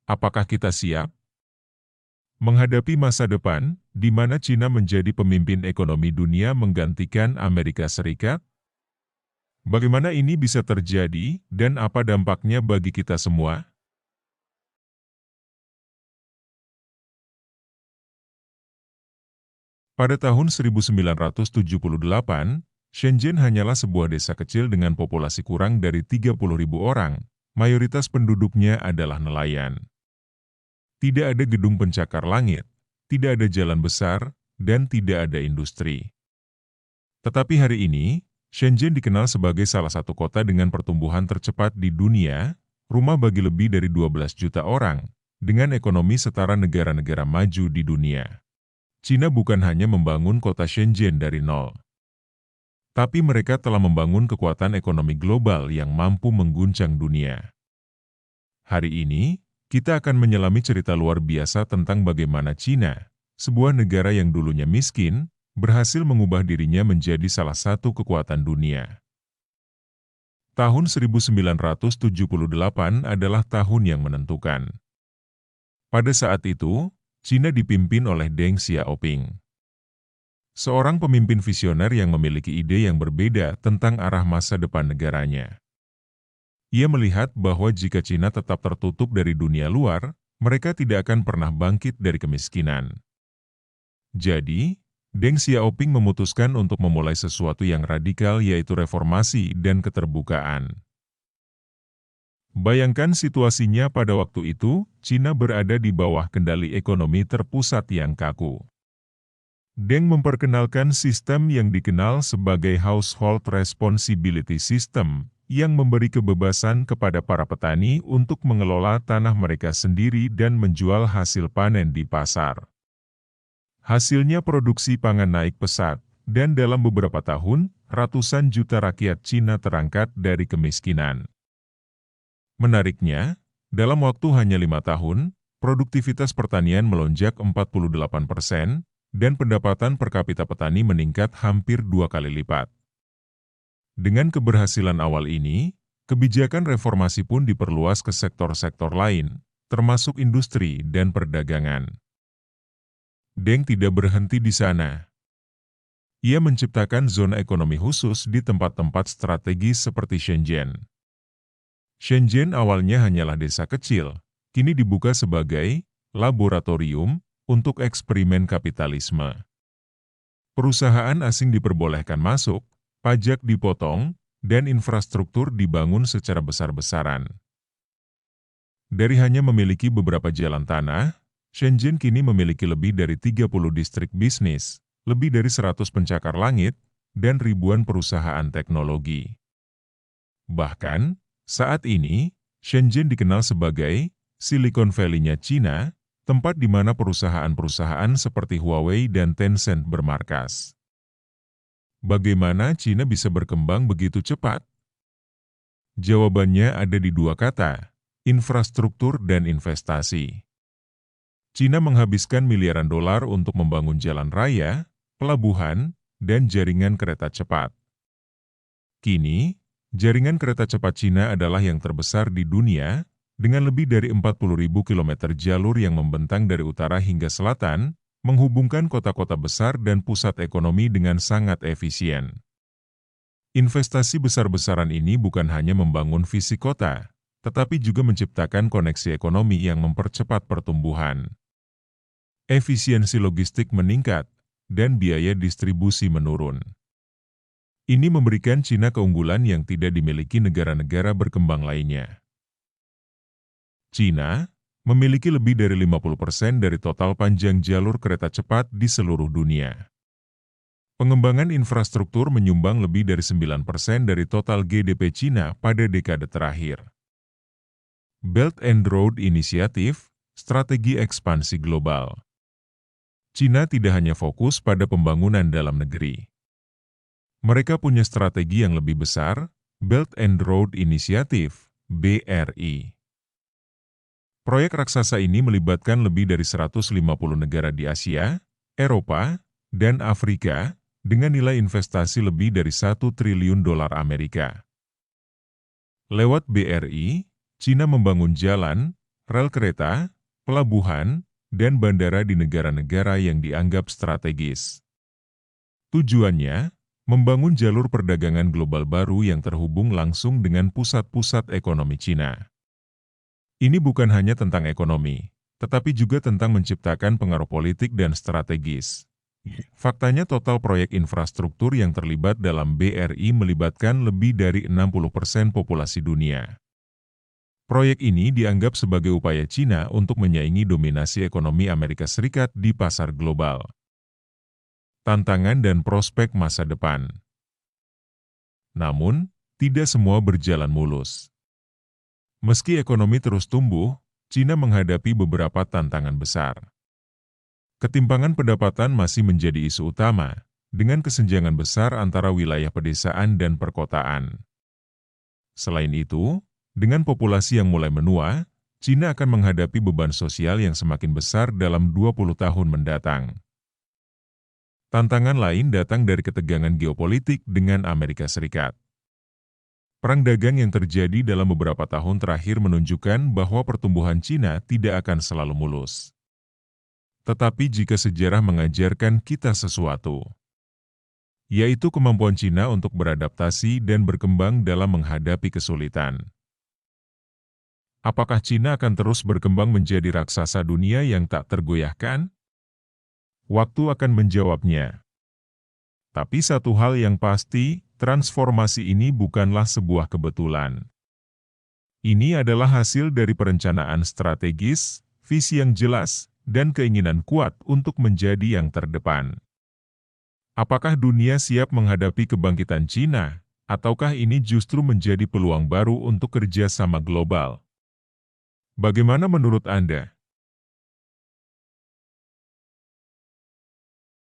Apakah kita siap menghadapi masa depan, di mana Cina menjadi pemimpin ekonomi dunia menggantikan Amerika Serikat? Bagaimana ini bisa terjadi, dan apa dampaknya bagi kita semua? Pada tahun 1978, Shenzhen hanyalah sebuah desa kecil dengan populasi kurang dari 30.000 orang. Mayoritas penduduknya adalah nelayan. Tidak ada gedung pencakar langit, tidak ada jalan besar, dan tidak ada industri. Tetapi hari ini, Shenzhen dikenal sebagai salah satu kota dengan pertumbuhan tercepat di dunia, rumah bagi lebih dari 12 juta orang, dengan ekonomi setara negara-negara maju di dunia. Cina bukan hanya membangun kota Shenzhen dari nol, tapi mereka telah membangun kekuatan ekonomi global yang mampu mengguncang dunia. Hari ini, kita akan menyelami cerita luar biasa tentang bagaimana Cina, sebuah negara yang dulunya miskin, berhasil mengubah dirinya menjadi salah satu kekuatan dunia. Tahun 1978 adalah tahun yang menentukan. Pada saat itu, Cina dipimpin oleh Deng Xiaoping, seorang pemimpin visioner yang memiliki ide yang berbeda tentang arah masa depan negaranya. Ia melihat bahwa jika Cina tetap tertutup dari dunia luar, mereka tidak akan pernah bangkit dari kemiskinan. Jadi, Deng Xiaoping memutuskan untuk memulai sesuatu yang radikal, yaitu reformasi dan keterbukaan. Bayangkan situasinya pada waktu itu, Cina berada di bawah kendali ekonomi terpusat yang kaku. Deng memperkenalkan sistem yang dikenal sebagai Household Responsibility System, yang memberi kebebasan kepada para petani untuk mengelola tanah mereka sendiri dan menjual hasil panen di pasar. Hasilnya produksi pangan naik pesat, dan dalam beberapa tahun, ratusan juta rakyat Cina terangkat dari kemiskinan. Menariknya, dalam waktu hanya 5 tahun, produktivitas pertanian melonjak 48%, dan pendapatan per kapita petani meningkat hampir 2 kali lipat. Dengan keberhasilan awal ini, kebijakan reformasi pun diperluas ke sektor-sektor lain, termasuk industri dan perdagangan. Deng tidak berhenti di sana. Ia menciptakan zona ekonomi khusus di tempat-tempat strategis seperti Shenzhen. Shenzhen awalnya hanyalah desa kecil, kini dibuka sebagai laboratorium untuk eksperimen kapitalisme. Perusahaan asing diperbolehkan masuk, pajak dipotong, dan infrastruktur dibangun secara besar-besaran. Dari hanya memiliki beberapa jalan tanah, Shenzhen kini memiliki lebih dari 30 distrik bisnis, lebih dari 100 pencakar langit, dan ribuan perusahaan teknologi. Bahkan, saat ini, Shenzhen dikenal sebagai Silicon Valley-nya Cina, tempat di mana perusahaan-perusahaan seperti Huawei dan Tencent bermarkas. Bagaimana Cina bisa berkembang begitu cepat? Jawabannya ada di dua kata, infrastruktur dan investasi. Cina menghabiskan miliaran dolar untuk membangun jalan raya, pelabuhan, dan jaringan kereta cepat. Kini, jaringan kereta cepat Cina adalah yang terbesar di dunia, dengan lebih dari 40.000 kilometer jalur yang membentang dari utara hingga selatan, menghubungkan kota-kota besar dan pusat ekonomi dengan sangat efisien. Investasi besar-besaran ini bukan hanya membangun fisik kota, tetapi juga menciptakan koneksi ekonomi yang mempercepat pertumbuhan. Efisiensi logistik meningkat, dan biaya distribusi menurun. Ini memberikan Cina keunggulan yang tidak dimiliki negara-negara berkembang lainnya. Cina memiliki lebih dari 50% dari total panjang jalur kereta cepat di seluruh dunia. Pengembangan infrastruktur menyumbang lebih dari 9% dari total GDP Cina pada dekade terakhir. Belt and Road Initiative, strategi ekspansi global. Cina tidak hanya fokus pada pembangunan dalam negeri. Mereka punya strategi yang lebih besar, Belt and Road Initiative, BRI. Proyek raksasa ini melibatkan lebih dari 150 negara di Asia, Eropa, dan Afrika, dengan nilai investasi lebih dari 1 triliun dolar Amerika. Lewat BRI, Cina membangun jalan, rel kereta, pelabuhan, dan bandara di negara-negara yang dianggap strategis. Tujuannya, membangun jalur perdagangan global baru yang terhubung langsung dengan pusat-pusat ekonomi Cina. Ini bukan hanya tentang ekonomi, tetapi juga tentang menciptakan pengaruh politik dan strategis. Faktanya total proyek infrastruktur yang terlibat dalam BRI melibatkan lebih dari 60% populasi dunia. Proyek ini dianggap sebagai upaya Cina untuk menyaingi dominasi ekonomi Amerika Serikat di pasar global. Tantangan dan prospek masa depan. Namun, tidak semua berjalan mulus. Meski ekonomi terus tumbuh, Cina menghadapi beberapa tantangan besar. Ketimpangan pendapatan masih menjadi isu utama, dengan kesenjangan besar antara wilayah pedesaan dan perkotaan. Selain itu, dengan populasi yang mulai menua, Cina akan menghadapi beban sosial yang semakin besar dalam 20 tahun mendatang. Tantangan lain datang dari ketegangan geopolitik dengan Amerika Serikat. Perang dagang yang terjadi dalam beberapa tahun terakhir menunjukkan bahwa pertumbuhan Cina tidak akan selalu mulus. Tetapi jika sejarah mengajarkan kita sesuatu, yaitu kemampuan Cina untuk beradaptasi dan berkembang dalam menghadapi kesulitan. Apakah Cina akan terus berkembang menjadi raksasa dunia yang tak tergoyahkan? Waktu akan menjawabnya. Tapi satu hal yang pasti, transformasi ini bukanlah sebuah kebetulan. Ini adalah hasil dari perencanaan strategis, visi yang jelas, dan keinginan kuat untuk menjadi yang terdepan. Apakah dunia siap menghadapi kebangkitan Cina, ataukah ini justru menjadi peluang baru untuk kerjasama global? Bagaimana menurut Anda?